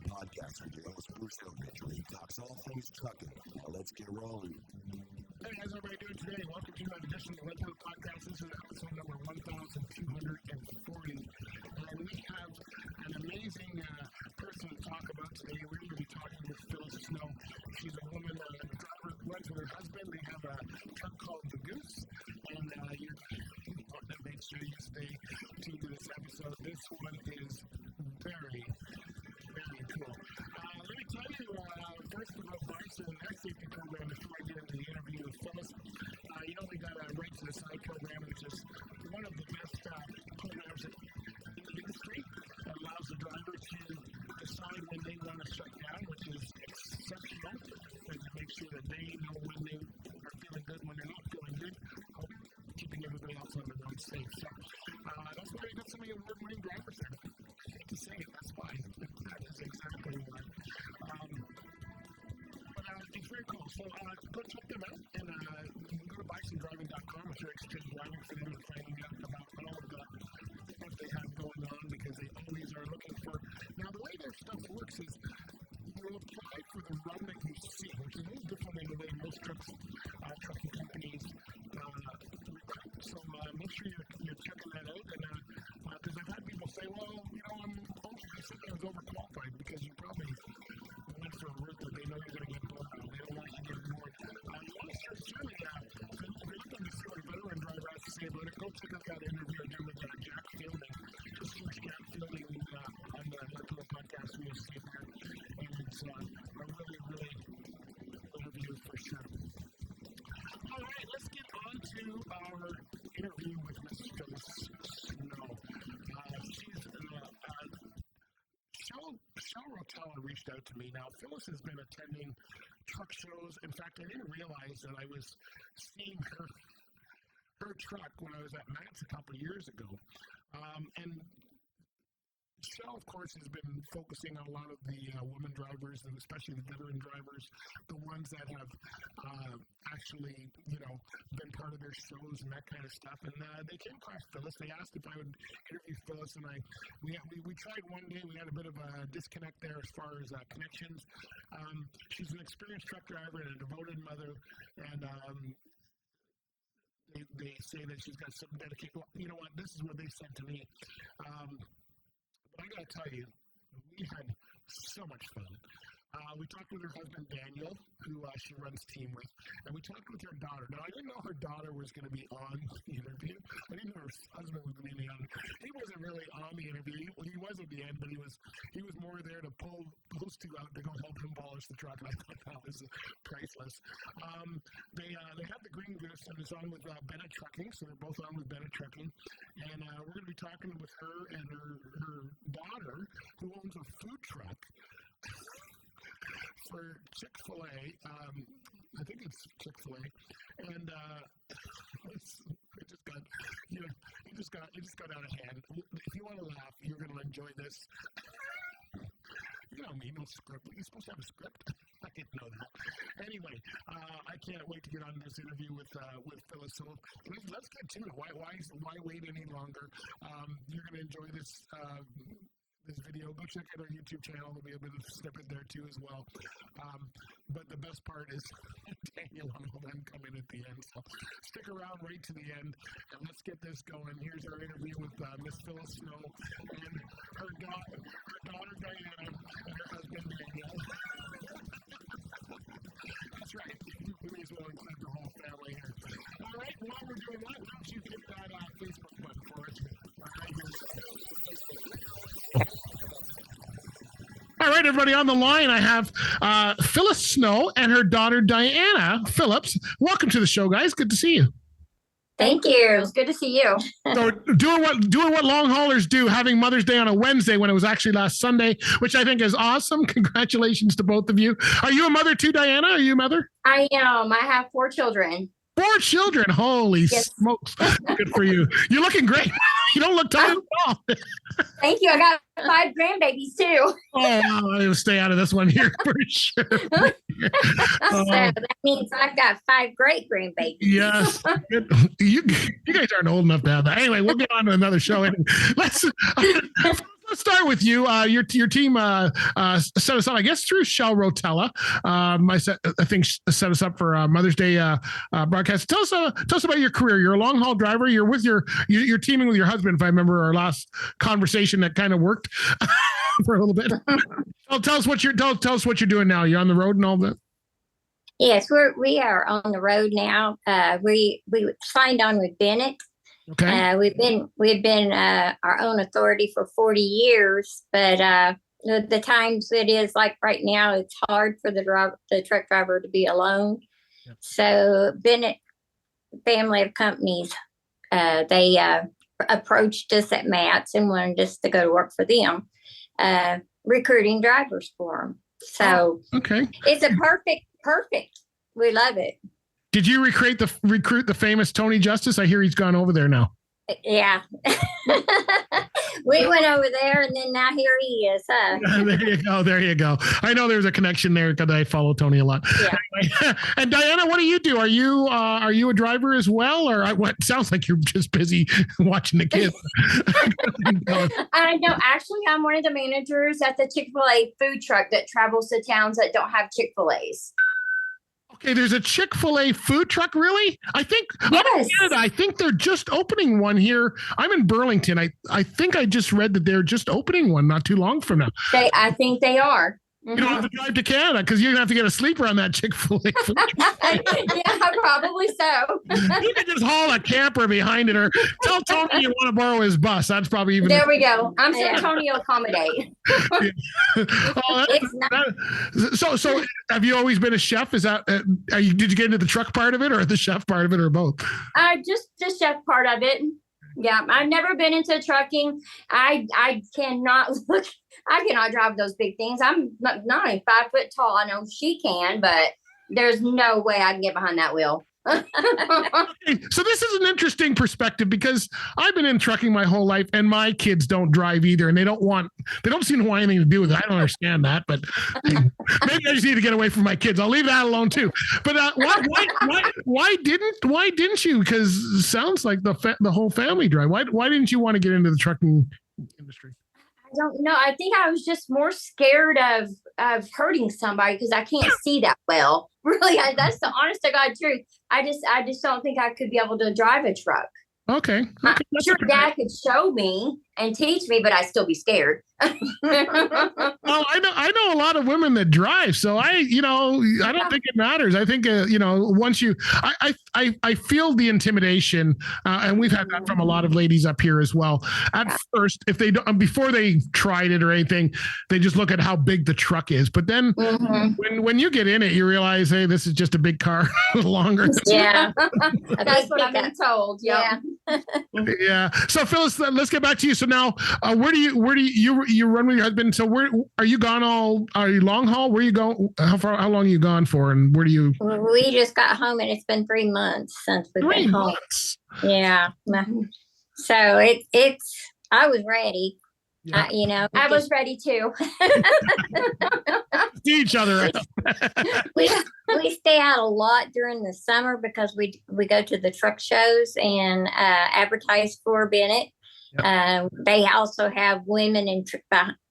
Podcast with your host, Bruce Roach, where he talks all things trucking. Now let's get rolling. Hey, how's everybody doing today? Welcome to another edition of the Red Podcast. This is episode number 1240. And we have an amazing person to talk about today. We're going to be talking with Phylis Snow. She's a woman, driver, runs with her husband. They have a truck called the Goose. And you want to make sure you stay tuned to this episode. This one is very cool. Let me tell you first about Bison and their safety program before I get into the interview with Phylis. We got a Right to the Side program, which is one of the best programs in the industry. It allows the driver to decide when they want to shut down, which is exceptional, and to make sure that they know when they are feeling good, when they're not feeling good, keeping everybody else on the road safe. So that's why we got so many award-winning drivers there. I hate to say it, that's why. That is exactly why. It's very cool. So go check them out and you can go to bisondriving.com if you're interested in driving for them and finding out about all of the stuff they have going on, because they always are looking for. Now, the way their stuff works is you apply for the run that you see, which is a little different than the way most trucking companies recruit. So make sure you're checking that out. And because I've had people say, well, I was overqualified because you probably went for a route that they know you're going to get bored on. They don't want you to get bored. You want to start sharing that. If you're looking to see what a veteran driver has to say about it, go check out that interview I did with Jack Fielding. Just search Jack Fielding on the Electrical Podcast. You'll see it there. And it's a really interview for sure. All right, let's get on to our interview with Miss Phylis Snow. Shell Rotella reached out to me. Now, Phylis has been attending truck shows. In fact, I didn't realize that I was seeing her truck when I was at Matt's a couple of years ago. And Shell, of course, has been focusing on a lot of the women drivers, and especially the veteran drivers, the ones that have actually, been part of their shows and that kind of stuff. And they came across Phylis. They asked if I would interview Phylis, and we tried one day. We had a bit of a disconnect there as far as connections. She's an experienced truck driver and a devoted mother, and they say that she's got some dedication. Well, you know what? This is what they said to me. But I got to tell you, we had so much fun. We talked with her husband, Daniel, who she runs team with, and we talked with her daughter. Now, I didn't know her daughter was going to be on the interview. I didn't know her husband was going to be on. He wasn't really on the interview. He was at the end, but he was more there to pull those two out to go help him polish the truck, and I thought that was priceless. They have the Green Goose, and it's on with Bennett Trucking, so they're both on with Bennett Trucking. And we're going to be talking with her and her daughter, who owns a food truck for Chick-fil-A. I think it's Chick-fil-A. And it just got out of hand. If you want to laugh, you're going to enjoy this. You know me, no script. You're supposed to have a script. I didn't know that. Anyway, I can't wait to get on this interview with Phylis. So let's get to it. Why wait any longer? You're going to enjoy this video. Go check out our YouTube channel. There'll be a bit of a snippet there too as well. But the best part is Daniel and all them coming at the end. So stick around right to the end and let's get this going. Here's our interview with Miss Phylis Snow and her daughter Diana and her husband Daniel. That's right. We may as well include the whole family here. All right, while we're doing that, why don't you hit that Facebook button for us? All right, everybody on the line, I have Phylis Snow and her daughter, Diana Phillips. Welcome to the show, guys. Good to see you. Thank you. It's good to see you. So doing what long haulers do, having Mother's Day on a Wednesday when it was actually last Sunday, which I think is awesome. Congratulations to both of you. Are you a mother too, Diana? Are you a mother? I am. I have 4 children. 4 children. Holy smokes. Good for you. You're looking great. You don't look tired at all. Thank you. I got 5 grandbabies too. Oh, I'll stay out of this one here for sure. So that means I've got 5 great grandbabies. Yes. You guys aren't old enough to have that. Anyway, we'll get on to another show. And let's let's start with you. Your team set us up, I guess, through Shell Rotella. I think set us up for Mother's Day broadcast. Tell us about your career. You're a long haul driver. You're with you're teaming with your husband. If I remember our last conversation, that kind of worked for a little bit. Tell us what you're doing now. You're on the road and all that. Yes, we are on the road now. We signed on with Bennett. Okay. We've been our own authority for 40 years, but the times it is like right now, it's hard for the truck driver to be alone. Yep. So Bennett family of companies, they approached us at Matt's and wanted us to go to work for them, recruiting drivers for them. So okay, it's a perfect. We love it. Did you recruit the famous Tony Justice? I hear he's gone over there now. Yeah. We went over there and then now here he is. There you go. I know there's a connection there because I follow Tony a lot. Yeah. Anyway, and Diana, what do you do? Are you a driver as well? Or what sounds like you're just busy watching the kids? I know. Actually, I'm one of the managers at the Chick-fil-A food truck that travels to towns that don't have Chick-fil-A's. Okay, there's a Chick-fil-A food truck, really? I think yes. Canada, I think they're just opening one here. I'm in Burlington. I think I just read that they're just opening one not too long from now. I think they are. You don't have to drive to Canada because you're going to have to get a sleeper on that Chick-fil-A food truck. Yeah, probably so. You can just haul a camper behind it or tell Tony you want to borrow his bus. That's probably even. There we go. I'm sure Tony will accommodate. So have you always been a chef? Is that, did you get into the truck part of it or the chef part of it or both? Just the chef part of it. Yeah, I've never been into trucking. I cannot drive those big things. I'm not even 5 foot tall. I know she can, but there's no way I can get behind that wheel. Okay, so this is an interesting perspective because I've been in trucking my whole life and my kids don't drive either and they don't seem to want anything to do with it. I don't understand that, but maybe I just need to get away from my kids. I'll leave that alone too. But why didn't you? Because it sounds like the whole family drive. Why didn't you want to get into the trucking industry? I don't know. I think I was just more scared of hurting somebody because I can't see that well. Really, that's the honest to God truth. I just don't think I could be able to drive a truck. Okay. I'm sure Dad could show me and teach me, but I'd still be scared. Oh, I know a lot of women that drive, so I don't think it matters. I think once I feel the intimidation, and we've had that from a lot of ladies up here as well. At first, if they don't, before they tried it or anything, they just look at how big the truck is. But then when you get in it, you realize, hey, this is just a big car longer. Yeah, that's what I've been told. Yeah. Yeah. So Phyllis, let's get back to you. So now, where do you run with your husband? So where are you gone? Are you long haul? Where you go? How long are you gone for? And where do you? We just got home and it's been 3 months since we've been home. Yeah. So I was ready. Yeah. I was ready too. See each other. we stay out a lot during the summer because we go to the truck shows and advertise for Bennett. Yep. They also have women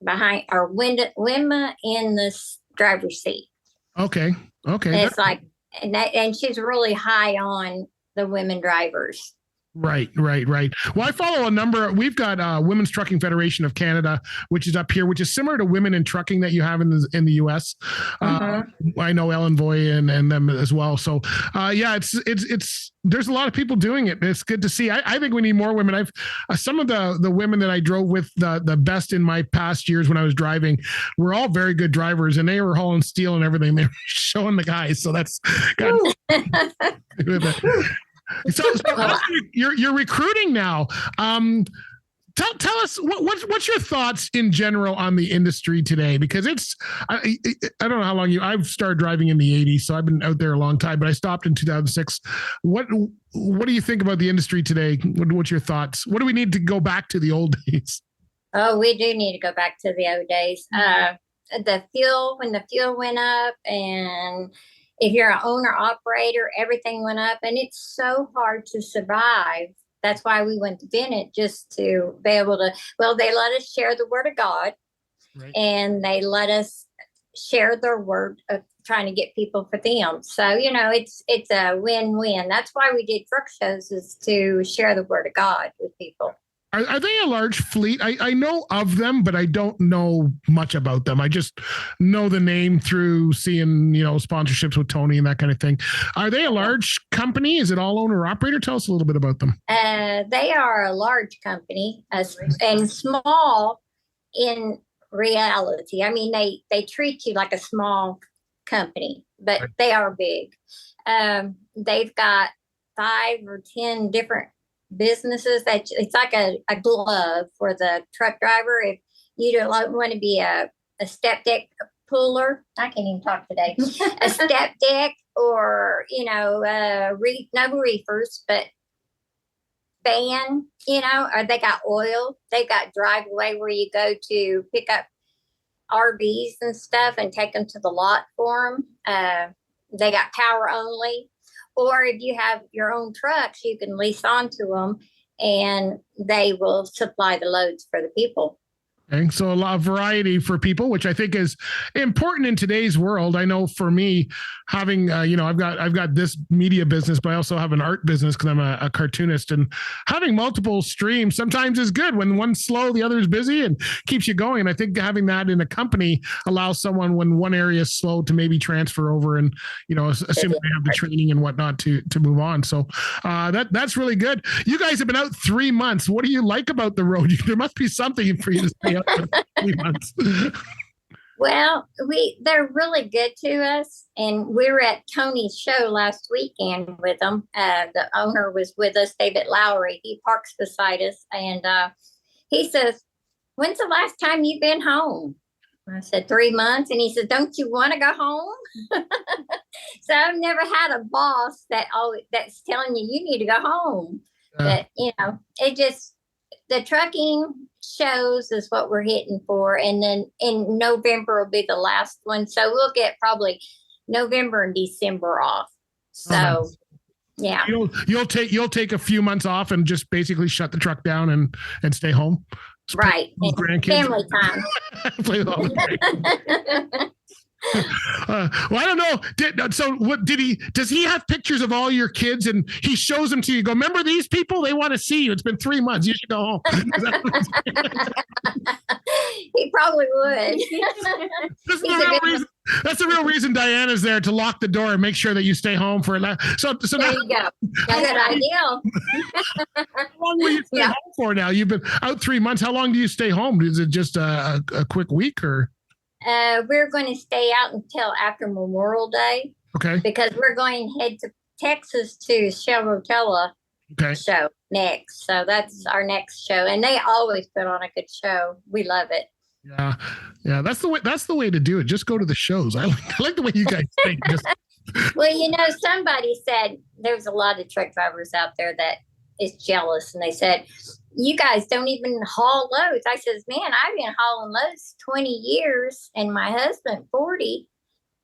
behind or women in the driver's seat. Okay. And it's like, and she's really high on the women drivers. Right. Well, I follow a number. We've got Women's Trucking Federation of Canada, which is up here, which is similar to Women in Trucking that you have in the U.S. I know Ellen Voy and them as well. So, it's there's a lot of people doing it. It's good to see. I think we need more women. I've some of the women that I drove with the best in my past years when I was driving were all very good drivers, and they were hauling steel and everything. They were showing the guys. So that's good. So you're recruiting now. Tell us what's your thoughts in general on the industry today? Because I don't know how long I've started driving in the 80s, so I've been out there a long time, but I stopped in 2006. What do you think about the industry today? What's your thoughts? What do we need to go back to the old days? Oh, we do need to go back to the old days. When the fuel went up, and if you're an owner operator, everything went up, and it's so hard to survive that's why we went to Bennett, just to be able to, well, they let us share the word of God, Right. and they let us share their word of trying to get people for them. So, it's a win-win. That's why we did truck shows, is to share the word of God with people. Are they a large fleet? I know of them, but I don't know much about them. I just know the name through seeing, sponsorships with Tony and that kind of thing. Are they a large company? Is it all owner operator? Tell us a little bit about them. They are a large company, and small in reality. I mean, they treat you like a small company, but Right. they are big. They've got 5 or 10 different businesses that it's like a glove for the truck driver. If you don't want to be a step deck puller, I can't even talk today, a step deck, or no reefers, but van, or they got oil. They got driveway where you go to pick up RVs and stuff and take them to the lot for them. They got power only. Or if you have your own trucks, you can lease onto them, and they will supply the loads for the people. Okay, so a lot of variety for people, which I think is important in today's world. I know for me, having I've got this media business, but I also have an art business because I'm a cartoonist, and having multiple streams sometimes is good. When one's slow, the other is busy, and keeps you going. And I think having that in a company allows someone, when one area is slow, to maybe transfer over, and assuming they have the training and whatnot to move on. So that's really good. You guys have been out 3 months. What do you like about the road? There must be something for you to stay out for 3 months. Well, they're really good to us, and we were at Tony's show last weekend with them. The owner was with us, David Lowry. He parks beside us, and he says, "When's the last time you've been home?" I said, 3 months. And he said, "Don't you want to go home?" So I've never had a boss that's telling you need to go home. But it just, the trucking shows is what we're hitting for, and then in November will be the last one, so we'll get probably November and December off. So yeah, you'll take a few months off and just basically shut the truck down and stay home, right? Family time. Play with all the grandkids. Well, I don't know. Does he have pictures of all your kids, and he shows them to you? Go, remember these people? They want to see you. It's been 3 months. You should go home. He probably would. That's the real reason Diana's there, to lock the door and make sure that you stay home for it. So there now, you go. That's an ideal. How long will you stay home for now? You've been out 3 months. How long do you stay home? Is it just a quick week, or? We're going to stay out until after Memorial Day. Okay. Because we're going to head to Texas to Shell Rotella show next. So that's our next show, and they always put on a good show. We love it. Yeah. That's the way to do it. Just go to the shows. I like the way you guys think. Well, somebody said there's a lot of truck drivers out there that is jealous, and they said, "You guys don't even haul loads." I says, "Man, I've been hauling loads 20 years, and my husband 40.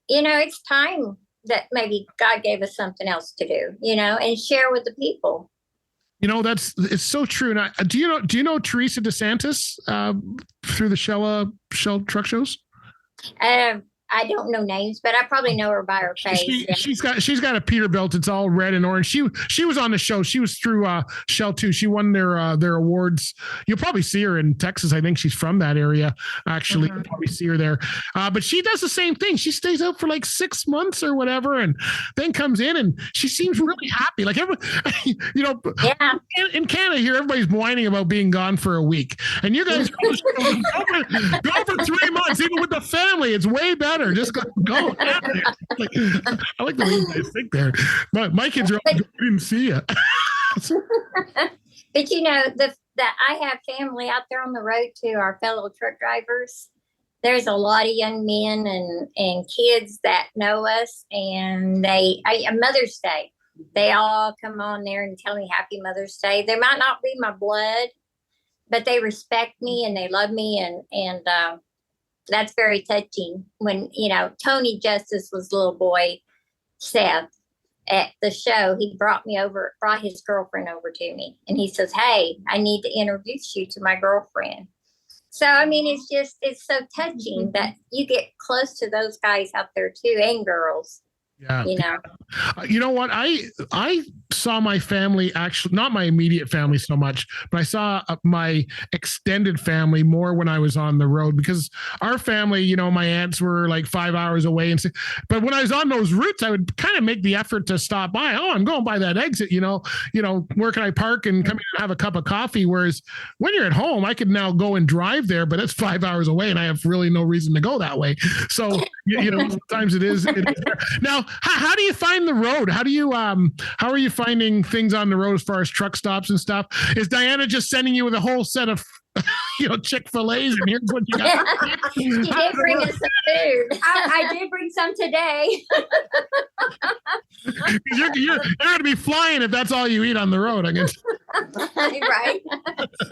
It's time that maybe God gave us something else to do, and share with the people." It's so true. And do you know Teresa DeSantis through the Shell truck shows? I don't know names, but I probably know her by her face. She's got a Peterbilt. It's all red and orange. She was on the show. She was through Shell too. She won their awards. You'll probably see her in Texas. I think she's from that area. Actually, You'll probably see her there. But she does the same thing. She stays out for like 6 months or whatever, and then comes in, and she seems really happy. Like in Canada here, everybody's whining about being gone for a week, and you guys go for 3 months, even with the family. It's way better. Just go. I like the way you guys think there. But my kids are all, didn't see you. But that I have family out there on the road too, our fellow truck drivers. There's a lot of young men and kids that know us, and Mother's Day, they all come on there and tell me Happy Mother's Day. They might not be my blood, but they respect me and they love me, and that's very touching. When Tony Justice was little boy Seth, at the show, he brought his girlfriend over to me, and he says, "Hey, I need to introduce you to my girlfriend." So, I mean, it's so touching that you get close to those guys out there too, and girls. Yeah. You know. You know what? I saw my family, actually, not my immediate family so much, but I saw my extended family more when I was on the road, because our family, you know, my aunts were like 5 hours away. But when I was on those routes, I would kind of make the effort to stop by. Oh, I'm going by that exit, you know, where can I park and come in and have a cup of coffee? Whereas when you're at home, I could now go and drive there, but it's 5 hours away and I have really no reason to go that way. So, you know, sometimes it is there. Now, how do you find the road? How are you finding things on the road as far as truck stops and stuff? Is Diana just sending you with a whole set of Chick-fil-A's and here's what you got? She did bring us some food. I did bring some today. You're going to be flying if that's all you eat on the road, I guess. Right.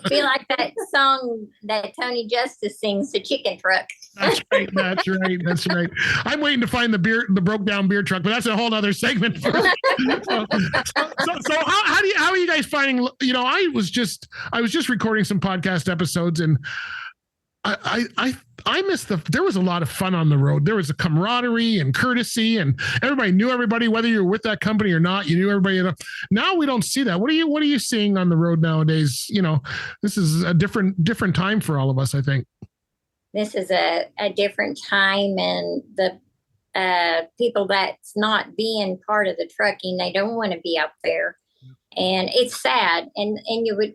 Be like that song that Tony Justice sings, "The Chicken Truck." That's right. I'm waiting to find the broke down beer truck, but that's a whole other segment. So how are you guys finding? You know, I was just recording some podcast episodes, and I missed there was a lot of fun on the road. There was a camaraderie and courtesy, and everybody knew everybody, whether you were with that company or not. You knew everybody. Now we don't see that. What are you seeing on the road nowadays? You know, this is a different time for all of us, I think. This is a different time, and the people that's not being part of the trucking, they don't want to be up there, and it's sad. And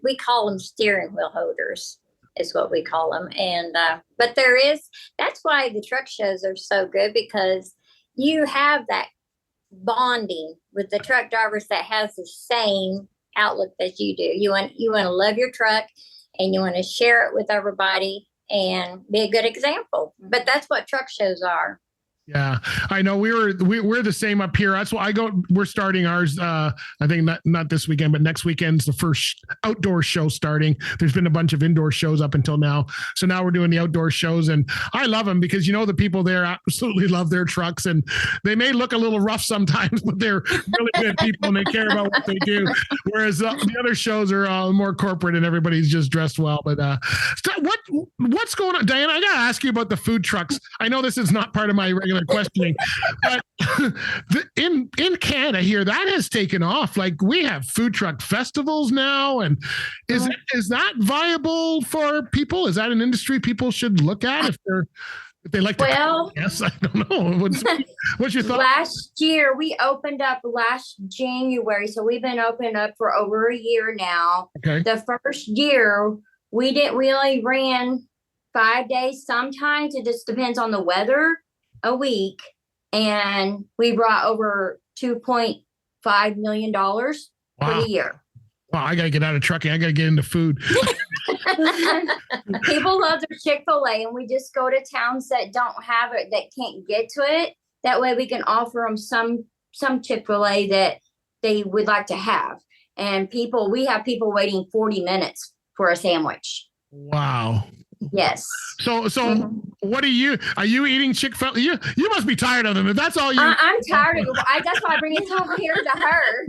we call them steering wheel holders, is what we call them. And but that's why the truck shows are so good, because you have that bonding with the truck drivers that has the same outlook that you do. You want to love your truck, and you want to share it with everybody and be a good example. But that's what truck shows are. Yeah, I know we're the same up here. That's why we're starting ours. I think not this weekend, but next weekend's the first outdoor show starting. There's been a bunch of indoor shows up until now. So now we're doing the outdoor shows, and I love them because, you know, the people there absolutely love their trucks, and they may look a little rough sometimes, but they're really good people and they care about what they do. Whereas the other shows are more corporate and everybody's just dressed well. But so what's going on, Diana? I got to ask you about the food trucks. I know this is not part of my regular questioning, but in Canada here, that has taken off. Like, we have food truck festivals now, and is that viable for people? Is that an industry people should look at if they like to? Well, yes, I don't know. What's your thought? Last year we opened up last January, so we've been open up for over a year now. Okay. The first year we only ran 5 days. Sometimes it just depends on the weather. A week, and we brought over $2.5 million for the year. Wow, I gotta get out of trucking. I gotta get into food. People love their Chick-fil-A, and we just go to towns that don't have it, that can't get to it. That way we can offer them some Chick-fil-A that they would like to have. And we have people waiting 40 minutes for a sandwich. Wow. Yes. So what are you eating Chick-fil-A? You must be tired of them. If that's all you. I'm tired of it. That's why I bring it over here to her.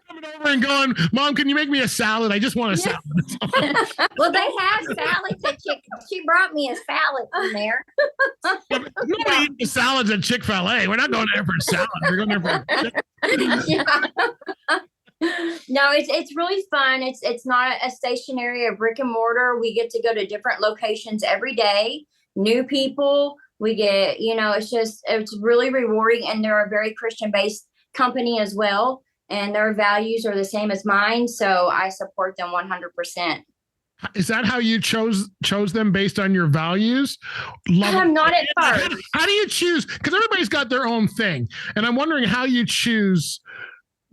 Coming over and going, Mom, can you make me a salad? I just want a salad. Well, they have salads at She brought me a salad from there. Nobody eats the salads at Chick-fil-A. We're not going there for a salad. We're going there for. Yeah. No, it's really fun. It's not a stationary, a brick and mortar. We get to go to different locations every day, new people. We get, it's really rewarding, and they're a very Christian-based company as well, and their values are the same as mine. So I support them 100%. Is that how you chose them, based on your values? Not at first. How do you choose? Because everybody's got their own thing, and I'm wondering how you choose.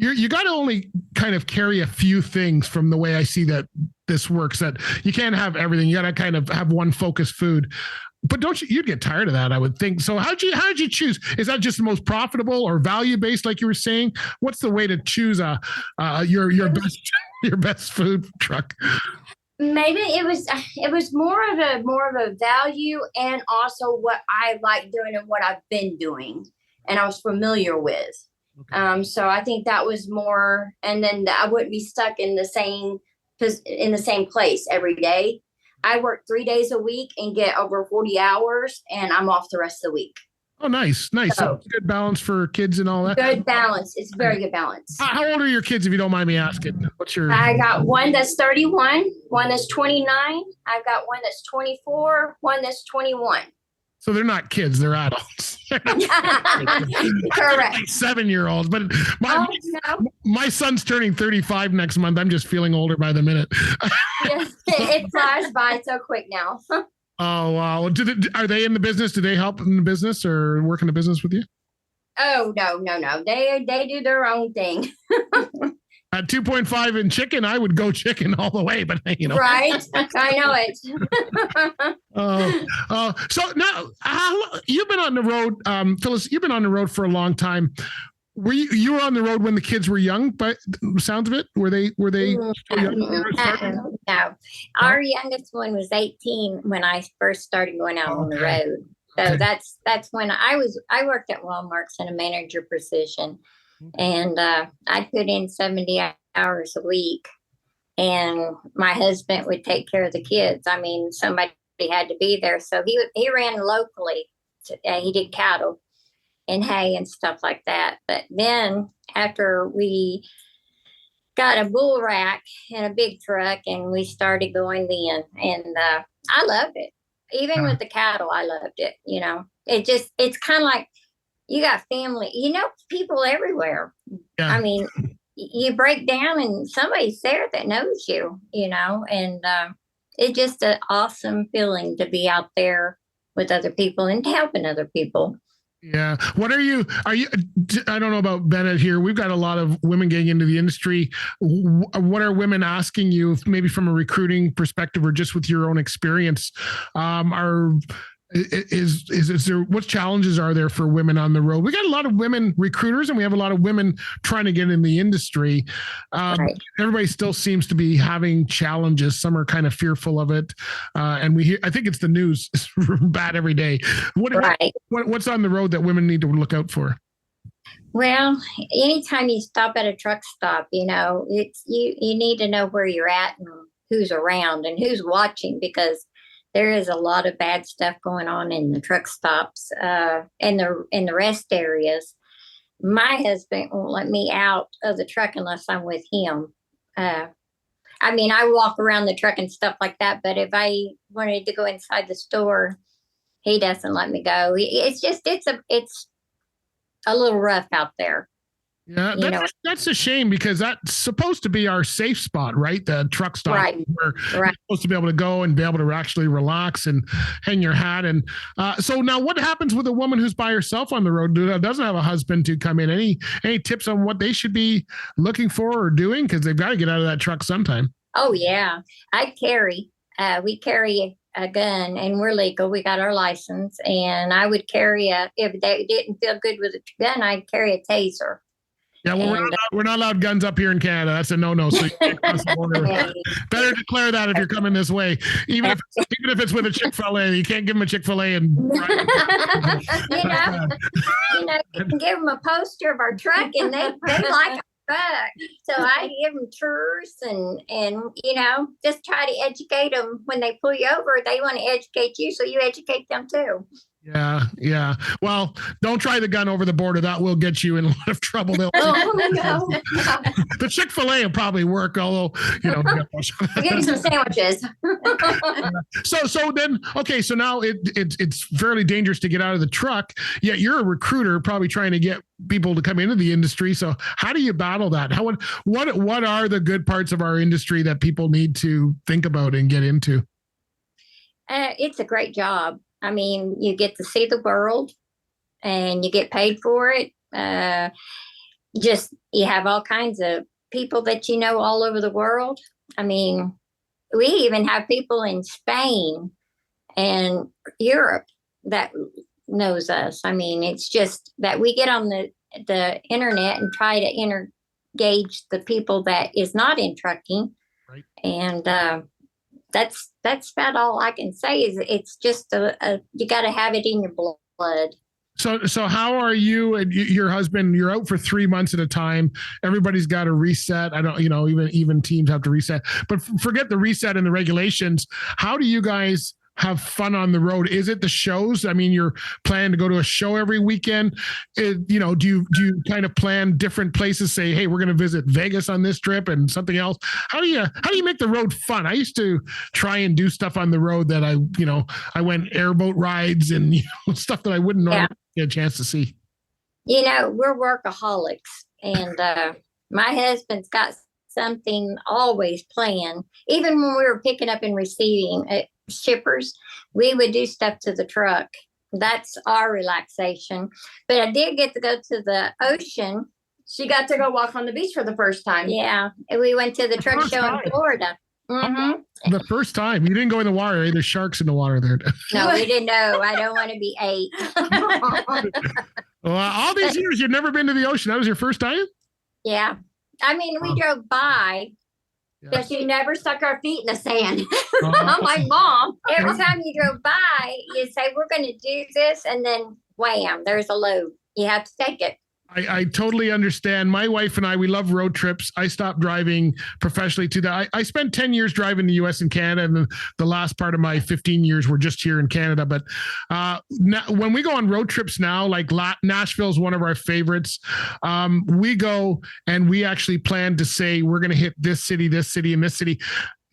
You got to only kind of carry a few things, from the way I see that this works, that you can't have everything. You got to kind of have one focused food. But you'd get tired of that, I would think. So how'd you choose? Is that just the most profitable or value based, like you were saying? What's the way to choose your best food truck? Maybe it was more of a value, and also what I like doing and what I've been doing and I was familiar with. Okay. So I think that was more, and then I wouldn't be stuck in the same place every day. I work 3 days a week and get over 40 hours, and I'm off the rest of the week. Oh, nice. So good balance for kids and all that. Good balance. It's very good balance. How old are your kids, if you don't mind me asking? What's your? I got one that's 31, one that's 29. I've got one that's 24, one that's 21. So they're not kids; they're adults. Correct. Like 7-year-olds, but my son's turning 35 next month. I'm just feeling older by the minute. Yes, it flies by so quick now. Oh wow! Are they in the business? Do they help in the business or work in the business with you? Oh no. They do their own thing. At 2.5 in chicken, I would go chicken all the way, but Right? I know it. So now, you've been on the road, Phylis. You've been on the road for a long time. Were you were on the road when the kids were young? But sounds of it, were they still young? No, our youngest one was 18 when I first started going out on the road. So that's when I worked at Walmart's in a manager position. And I put in 70 hours a week, and my husband would take care of the kids. I mean, somebody had to be there. So he ran locally. He did cattle and hay and stuff like that. But then after we got a bull rack and a big truck, and we started going then, and I loved it. Even with the cattle, I loved it. It's kind of like, you got family, people everywhere. Yeah. I mean, you break down and somebody's there that knows you, and it's just an awesome feeling to be out there with other people and helping other people. Yeah. What are you, I don't know about Bennett here. We've got a lot of women getting into the industry. What are women asking you, maybe from a recruiting perspective or just with your own experience? Is there, what challenges are there for women on the road? We got a lot of women recruiters and we have a lot of women trying to get in the industry. Right. Everybody still seems to be having challenges. Some are kind of fearful of it. And I think it's the news is bad every day. What's on the road that women need to look out for? Well, anytime you stop at a truck stop, it's you need to know where you're at and who's around and who's watching, because there is a lot of bad stuff going on in the truck stops, and the rest areas. My husband won't let me out of the truck unless I'm with him. I walk around the truck and stuff like that, but if I wanted to go inside the store, he doesn't let me go. It's a little rough out there. Yeah, that's a shame, because that's supposed to be our safe spot, right? The truck stop, right? Where you're supposed to be able to go and be able to actually relax and hang your hat. And so now, what happens with a woman who's by herself on the road, doesn't have a husband to come in? Any tips on what they should be looking for or doing, because they've got to get out of that truck sometime? Oh yeah, we carry a gun, and we're legal. We got our license, and I would carry if they didn't feel good with a gun, I'd carry a taser. Yeah, well, we're not allowed guns up here in Canada. That's a no-no. So you can't cross the border. Better declare that if you're coming this way. Even if it's with a Chick-fil-A, you can't give them a Chick-fil-A and you can give them a poster of our truck, and they like our truck. So I give them tours and just try to educate them. When they pull you over, they want to educate you, so you educate them too. Yeah. Well, don't try the gun over the border. That will get you in a lot of trouble. No. The Chick-fil-A will probably work, although, I'll give you some sandwiches. So then, okay, so now it's fairly dangerous to get out of the truck, yet you're a recruiter probably trying to get people to come into the industry. So how do you battle that? What are the good parts of our industry that people need to think about and get into? It's a great job. I mean, you get to see the world and you get paid for it. You have all kinds of people that all over the world. I mean, we even have people in Spain and Europe that knows us. I mean, it's just that we get on the internet and try to engage the people that is not in trucking. Right. And that's about all I can say. Is it's just you got to have it in your blood. So how are you and your husband? You're out for 3 months at a time. Everybody's got to reset. I don't, even teams have to reset. But forget the reset and the regulations. How do you guys have fun on the road? Is it the shows? I mean, you're planning to go to a show every weekend. Do you kind of plan different places? Say, hey, we're going to visit Vegas on this trip and something else. How do you make the road fun? I used to try and do stuff on the road that I went airboat rides and stuff that I wouldn't normally get a chance to see. We're workaholics, and my husband's got something always planned. Even when we were picking up and receiving shippers, we would do stuff to the truck. That's our relaxation. But I did get to go to the ocean. She got to go walk on the beach for the first time. Yeah, we went to the truck show in Florida. Mm-hmm. The first time. You didn't go in the water. There's sharks in the water there. No, we didn't know. I don't want to be ate. Well, all these years, you've never been to the ocean. That was your first time? Yeah. I mean, we drove by. But she never stuck our feet in the sand. I'm like, Mom. Every time you drove by, you say, we're going to do this. And then wham, there's a load. You have to take it. I totally understand. My wife and I, we love road trips. I stopped driving professionally to that. I spent 10 years driving the US and Canada, and the last part of my 15 years were just here in Canada. But now, when we go on road trips now, like Nashville is one of our favorites. We go and we actually plan to say, we're going to hit this city, and this city.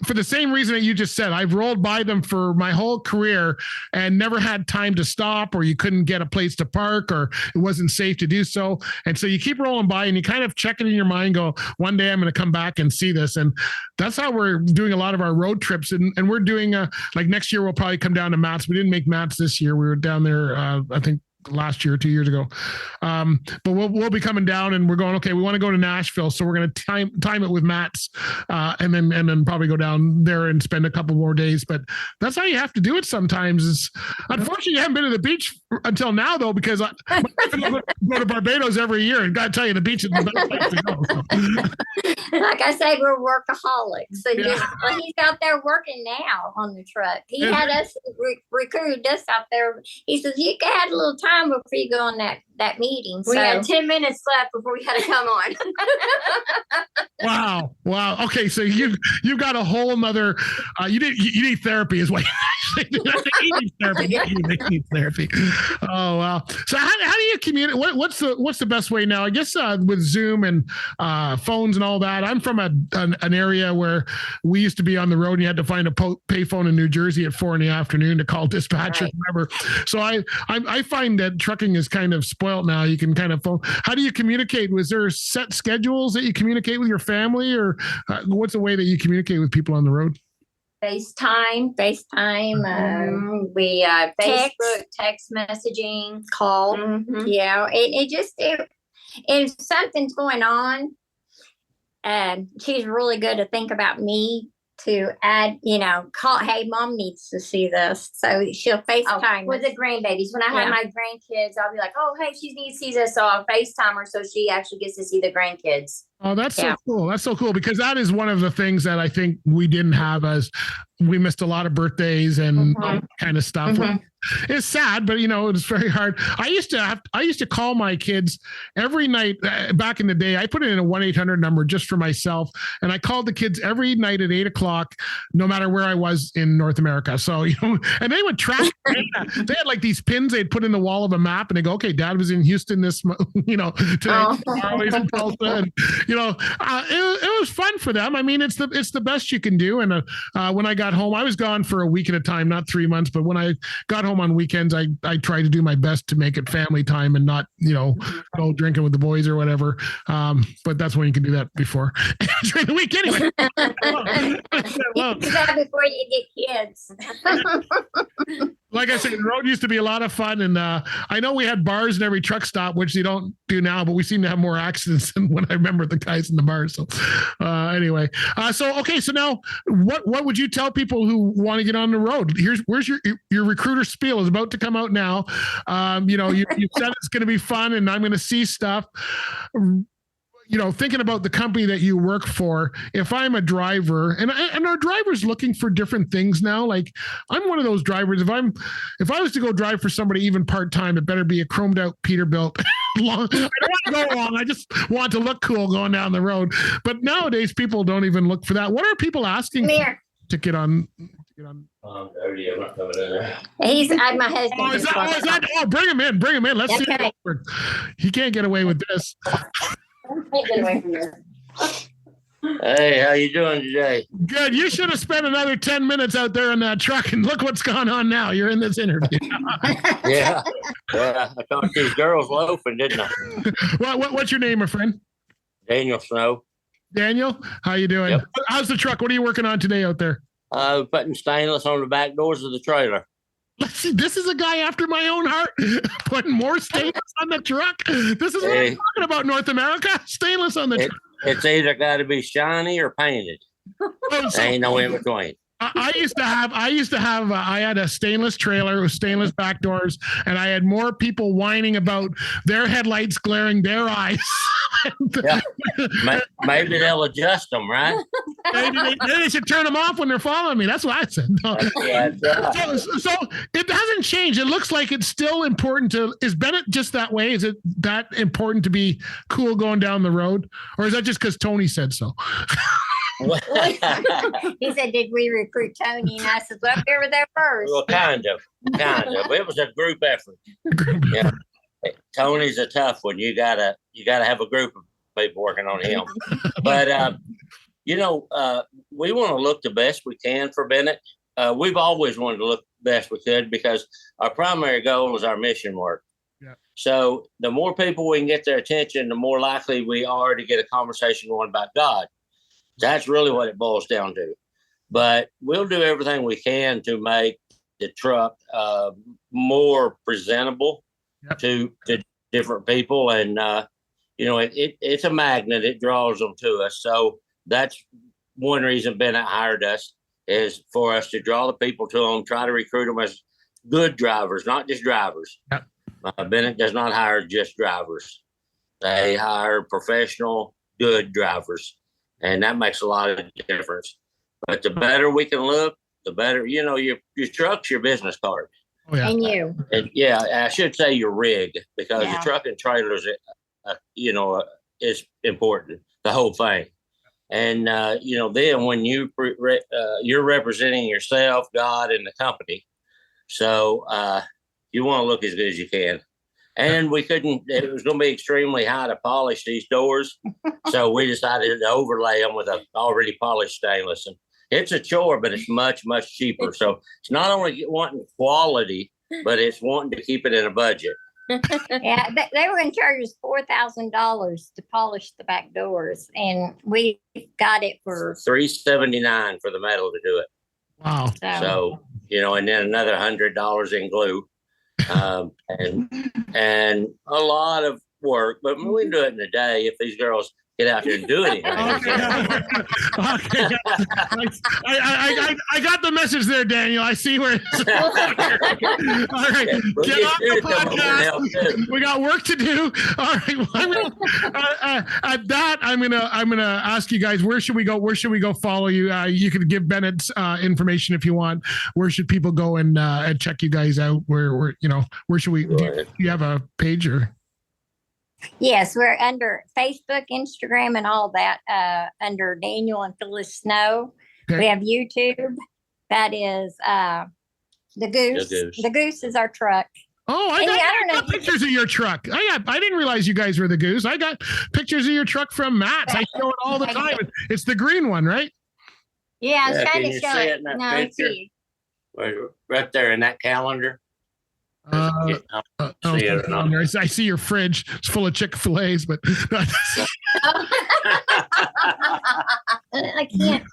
For the same reason that you just said. I've rolled by them for my whole career and never had time to stop, or you couldn't get a place to park, or it wasn't safe to do so. And so you keep rolling by and you kind of check it in your mind, go, one day I'm going to come back and see this. And that's how we're doing a lot of our road trips. And we're doing like next year, we'll probably come down to Mats. We didn't make Mats this year. We were down there, I think, last year, 2 years ago. But we'll be coming down and we're going, okay, we want to go to Nashville. So we're going to time it with Matt's, and then probably go down there and spend a couple more days. But that's how you have to do it sometimes. Is unfortunately, you haven't been to the beach until now, though, because I go to Barbados every year, and gotta tell you, the beach is the best place to go. So. Like I said, we're workaholics. So he's out there working now on the truck. He had us recruited us out there. He says, you had a little time before you go on that meeting. We had 10 minutes left before we had to come on. Wow. Okay, so you've got a whole nother. You need therapy, is what you need therapy. You need therapy. Oh wow. So how do you communicate? What's the best way now? I guess with Zoom and phones and all that. I'm from an area where we used to be on the road and you had to find a payphone in New Jersey at 4 PM to call dispatch or whatever. So I find that trucking is kind of spoiled now. You can kind of phone. How do you communicate? Was there set schedules that you communicate with your family, or what's the way that you communicate with people on the road? FaceTime. We Facebook, text messaging, call. Mm-hmm. Yeah, if something's going on, she's really good to think about me to add, call, hey, Mom needs to see this. So she'll FaceTime with the grandbabies. When I have my grandkids, I'll be like, oh, hey, she needs to see this. So I'll FaceTime her so she actually gets to see the grandkids. Oh, that's so cool. That's so cool, because that is one of the things that I think we didn't have, as we missed a lot of birthdays and kind of stuff. Mm-hmm. It's sad, but it's very hard. I used to call my kids every night back in the day. I put it in a 1-800 number just for myself, and I called the kids every night at 8:00, no matter where I was in North America. So and they would track. They had like these pins they'd put in the wall of a map, and they go, "Okay, Dad was in Houston this, today, always in Tulsa." And it was fun for them. I mean, it's the best you can do. And when I got home, I was gone for a week at a time, not 3 months. But when I got home on weekends, I try to do my best to make it family time and not, go drinking with the boys or whatever. But that's when you can do that before during the week anyway. Do that before you get kids. Like I said, the road used to be a lot of fun. And I know we had bars in every truck stop, which you don't do now, but we seem to have more accidents than when I remember the guys in the bars. So anyway, so now what would you tell people who want to get on the road? Where's your recruiter spiel is about to come out now. You said it's going to be fun and I'm going to see stuff. thinking about the company that you work for, if I'm a driver and our drivers looking for different things now, like I'm one of those drivers. If I was to go drive for somebody, even part-time, it better be a chromed out Peterbilt. I don't want to go long. I just want to look cool going down the road. But nowadays people don't even look for that. What are people asking to get on? He's my husband. Oh, is that? Oh, bring him in. Let's see. He can't get away with this. Can't get away from this. Hey, how you doing today? Good. You should have spent another 10 minutes out there in that truck, and look what's gone on now. You're in this interview. Yeah. I caught these girls loafing, didn't I? What's your name, my friend? Daniel Snow. Daniel, how you doing? Yep. How's the truck? What are you working on today out there? Putting stainless on the back doors of the trailer. Let's see. This is a guy after my own heart. Putting more stainless on the truck. This is what I'm talking about, North America. Stainless on the truck. It's either got to be shiny or painted. There ain't no in between. I had a stainless trailer with stainless back doors, and I had more people whining about their headlights glaring their eyes. Yeah. Maybe they'll adjust them, right? Maybe they should turn them off when they're following me. That's what I said. No. Yeah, right. So it hasn't changed. It looks like it's still important is Bennett just that way? Is it that important to be cool going down the road? Or is that just because Tony said so? He said, did we recruit Tony? And I said, well, we were there first. Well, kind of. It was a group effort. Yeah. Tony's a tough one. You gotta have a group of people working on him. But we want to look the best we can for Bennett. We've always wanted to look the best we could because our primary goal is our mission work. Yeah. So the more people we can get their attention, the more likely we are to get a conversation going about God. That's really what it boils down to. But we'll do everything we can to make the truck more presentable to different people. And, it's a magnet. It draws them to us. So that's one reason Bennett hired us, is for us to draw the people to them, try to recruit them as good drivers, not just drivers. Yep. Bennett does not hire just drivers. They hire professional, good drivers. And that makes a lot of difference. But the better we can look, the better, your truck's your business card. Oh, yeah. And you. And I should say your rig, because the truck and trailers, is important, the whole thing. And, then when you're representing yourself, God, and the company. So you want to look as good as you can. And it was going to be extremely high to polish these doors. So we decided to overlay them with a already polished stainless. And it's a chore, but it's much, much cheaper. So it's not only wanting quality, but it's wanting to keep it in a budget. Yeah, they were going to charge us $4,000 to polish the back doors. And we got it for $379 for the metal to do it. Wow. So and then another $100 in glue. And a lot of work, but we can do it in a day if these girls get out here and do anything. Okay. I got the message there, Daniel. I see where it's all right. Get off the podcast. We got work to do. All right. Well, at that, I'm gonna ask you guys, where should we go? Where should we go follow you? You can give Bennett's information if you want. Where should people go and check you guys out? Where should we? Do you have a page or? Yes, we're under Facebook, Instagram, and all that, under Daniel and Phylis Snow. Okay. We have YouTube. That is the Goose. The Goose is our truck. Oh, I got pictures of your truck. I didn't realize you guys were the Goose. I got pictures of your truck from Matt's. I show it all the time. It's the green one, right? Yeah, I was trying to show it. No, see. Right there in that calendar. I see your fridge. It's full of Chick-fil-A's, but I can't.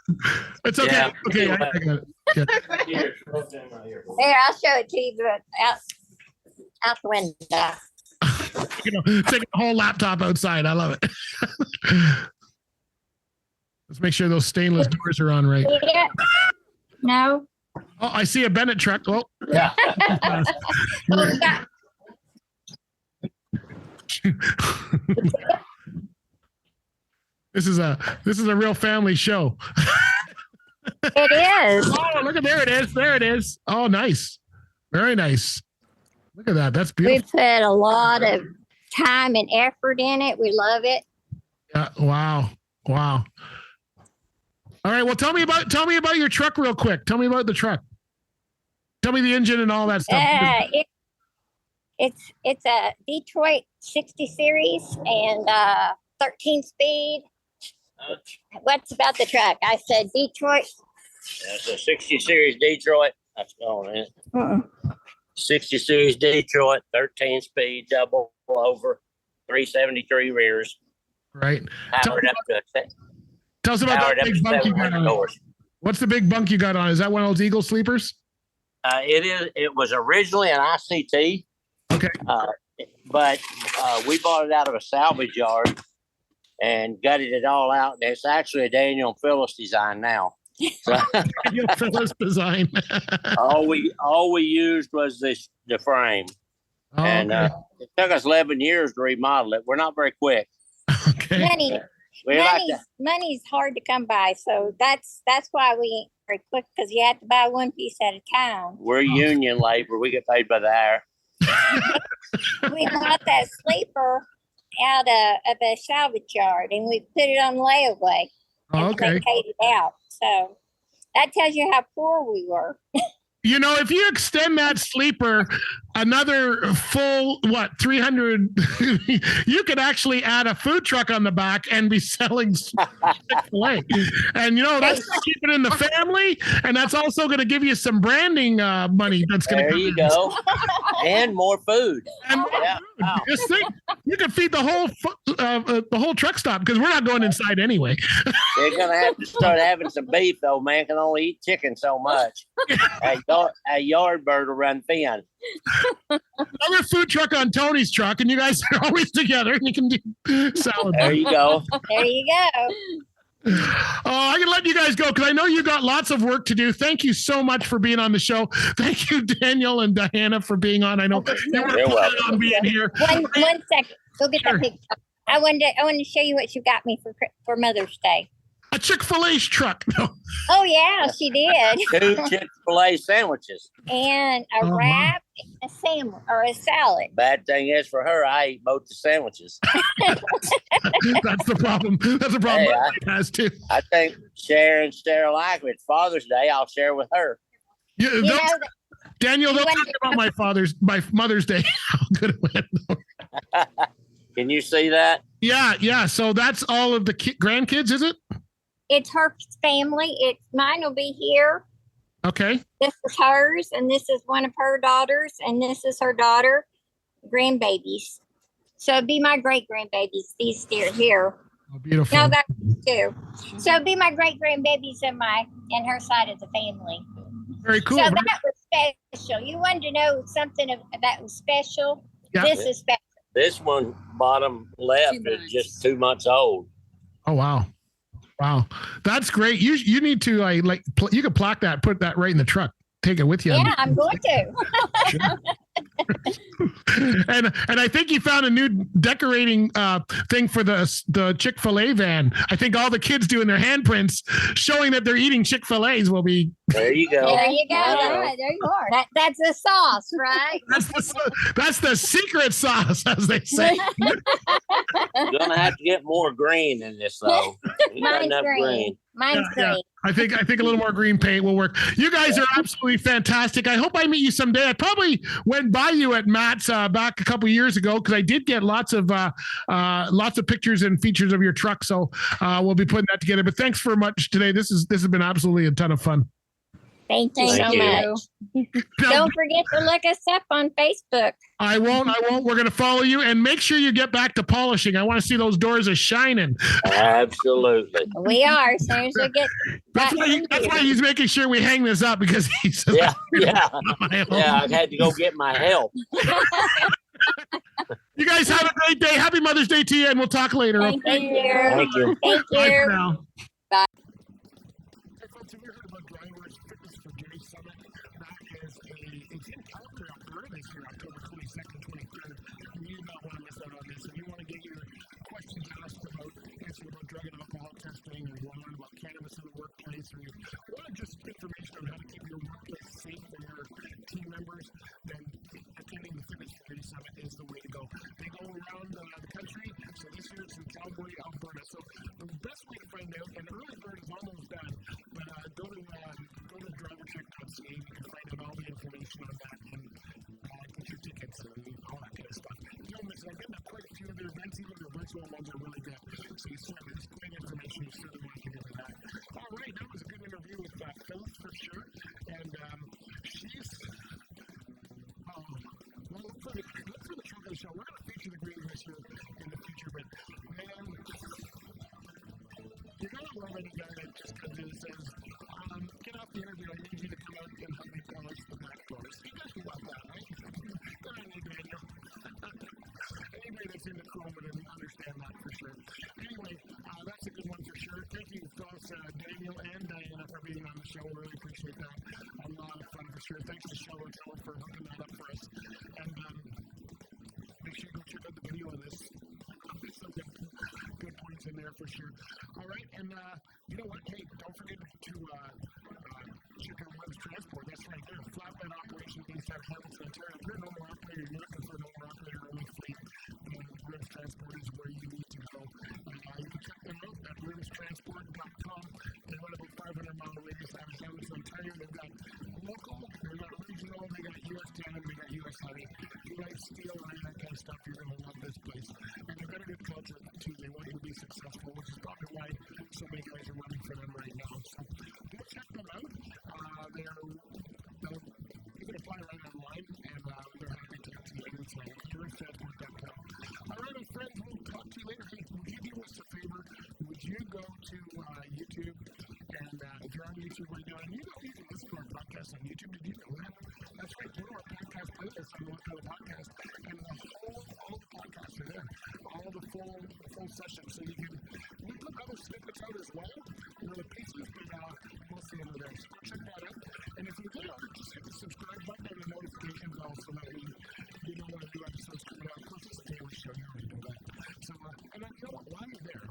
It's okay. Yeah. Okay, I got it. Yeah. Here, I'll show it to you, but out the window. Taking the whole laptop outside. I love it. Let's make sure those stainless doors are on right. Yeah. No. Oh, I see a Bennett truck. Oh, yeah. This is a real family show. It is. Oh, look at there it is. There it is. Oh, nice. Very nice. Look at that. That's We beautiful. put a lot of time and effort in it. We love it. Yeah, wow. Wow. All right. Well, tell me about your truck real quick. Tell me about the truck. Tell me the engine and all that stuff. It's a Detroit 60 series and 13 speed. What's about the truck? I said Detroit. That's a 60 series Detroit. That's going in. Mm-mm. 60 series Detroit, 13 speed, double over, 373 rears, Right. powered up to Tell us about powered that up to big bunk you got 700 on. doors. What's the big bunk you got on? Is that one of those Eagle sleepers? It was originally an ICT. Okay. But we bought it out of a salvage yard and gutted it all out. And it's actually a Daniel and Phyllis design now. So Phyllis design. all we used was the frame. Oh, And okay. it took us 11 years to remodel it. We're not very quick. Okay. Money's hard to come by, so that's why we ain't very quick, because you have to buy one piece at a time. We're union labor. We get paid by the hour. We bought that sleeper out of a salvage yard, and we put it on layaway. Oh, And okay. they paid it out. So that tells you how poor we were. You know, if you extend that sleeper another full, 300, you could actually add a food truck on the back and be selling Chick-fil-A. And, you know, that's going to keep it in the family. And that's also going to give you some branding money. That's going to There you go. And more food. And Yeah. Wow. just think, you could feed the whole truck stop, because we're not going inside anyway. They're gonna have to start having some beef though, man. Can only eat chicken so much. A yard bird will run thin. Another food truck on Tony's truck, and you guys are always together, and you can do salad. There you go. There you go. Oh, I can let you guys go because I know you got lots of work to do. Thank you so much for being on the show. Thank you, Daniel and Diana, for being on. I know you were You're planning welcome. on being here. One second. Go get Sure. that picture. I wanted to show you what you got me for Mother's Day. A Chick-fil-A's truck. No. Oh yeah, she did. 2 Chick-fil-A sandwiches. And a Oh, wow. wrap, and a sandwich or a salad. Bad thing is for her, I ate both the sandwiches. That's the problem. That's the problem. Hey, Mike has too. I think sharing like with Father's Day, I'll share with her. You, You don't- know, Daniel, you don't went- talk about my Mother's Day. How good it went. Can you see that? Yeah. So that's all of the grandkids, is it? it's her family. Mine will be here. Okay. This is hers, and this is one of her daughters, and this is her daughter, grandbabies. So it'd be my great grandbabies. These here. Oh, beautiful. No, that's two. So it'd be my great grandbabies and her side of the family. Very cool. So right? that was special. You wanted to know something that was special. Yeah. This is special. This one, bottom left, is just 2 months old. Oh wow. Wow. That's great. You need to you could plaque that, put that right in the truck. Take it with you. Yeah, I'm going to. Sure. and I think you found a new decorating thing for the Chick-fil-A van. I think all the kids doing their handprints showing that they're eating Chick-fil-A's will be. There you go. There you go. Yeah. There you are. That's the sauce, right? That's the secret sauce, as they say. You're gonna have to get more green in this though. You got Mine's enough green. Mine's Yeah. green. I think a little more green paint will work. You guys are absolutely fantastic. I hope I meet you someday. I probably went by you at Matt's back a couple years ago because I did get lots of pictures and features of your truck. So we'll be putting that together. But thanks for much today. This has been absolutely a ton of fun. Thank you Thank so you. much. Now, Don't forget to look us up on Facebook. I won't. We're going to follow you and make sure you get back to polishing. I want to see those doors are shining. Absolutely. We are. As soon as we get That's why he's making sure we hang this up because he says, Yeah. yeah. I had to go get my help. You guys have a great day. Happy Mother's Day to you, and we'll talk later. Thank Okay? you. Thank you. Thank Bye for you. now. Bye. Hey folks, have you heard about Drivers Fitness for Gay Summit? It's in Calgary, Alberta this year, October 22nd, 23rd. You do not want to miss out on this. If you want to get your questions asked about answering about drug and alcohol around the country. So this year it's in Calgary, Alberta. So the best way to find out, and early bird is almost done, but go to drivercheck.ca. You can find out all the information on that and get your tickets and all that kind of stuff. Don't miss it. I've been to quite a few of their events, even the virtual ones are really good. So you certainly, it's great information. You certainly want to get into that. All right, that was a good interview with Phylis for sure. And she's well, look for the chocolate show. We're going to feature the green this year in the future, but man, you're going to love any guy that just comes in and says, get off the interview, I need you to come out and help me polish the back doors. You guys love that, right? Good on you, Daniel. Anybody that's into chrome would understand that for sure. Anyway, that's a good one for sure. Thank you, both Daniel and Diana for being on the show. Really appreciate that. A lot of fun for sure. Thanks to Show and Tell for hooking that up for us. And make sure you go check out the video of this. There's some good points in there for sure. All right, and you know what? Hey, don't forget to check out Rivers Transport. That's right there. Flatbed operation based out of Hamilton, Ontario. If you're an owner operator, you're looking for an owner operator only fleet. Rivers Transport is where you need to go. You can check them out at riverstransport.com. They run about 500-mile radius out of Hamilton, Ontario. They've got local, they've got regional, they got US tandem, they got US heavy. If you like steel and that kind of stuff, you're going to love this place. And they've got a good culture too. They want you to be successful, which is probably why so many guys are running for them right now. So go check them out. You can apply right online, and they're happy to talk to you anytime. riverstransport.com. All right, my friends, we'll talk to you later. Hey, would you do us a favor? Would you go to YouTube, and if you're on YouTube right now, and you can listen to our podcast on YouTube. Did you know that? That's right. Go to our podcast playlist on One Color Podcast, and all the podcasts are there. All the full sessions. So you can, we put other snippets out as well. The pieces, but most of them are there. So go check that out. And if you're there, just hit the subscribe button and the notification bell so that you know when a new episode's coming out. Of course, it's a daily show. You already know that. So, and you know what? While you're there,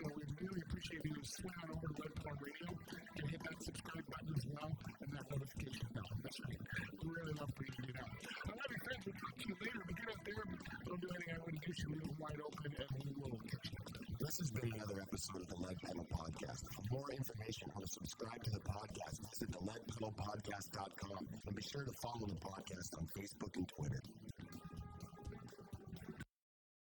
we really appreciate you swing on over to Red Porn Radio and hit that subscribe button as well and that notification bell. That's right. We really love for you to do that. I love you, friends. We'll talk to you later. But get out there. Don't do anything I wouldn't do. So leave them wide open and we will catch you. This has been another episode of the Lead Pedal Podcast. For more information on how to subscribe to the podcast, visit theleadpedalpodcast.com and be sure to follow the podcast on Facebook and Twitter.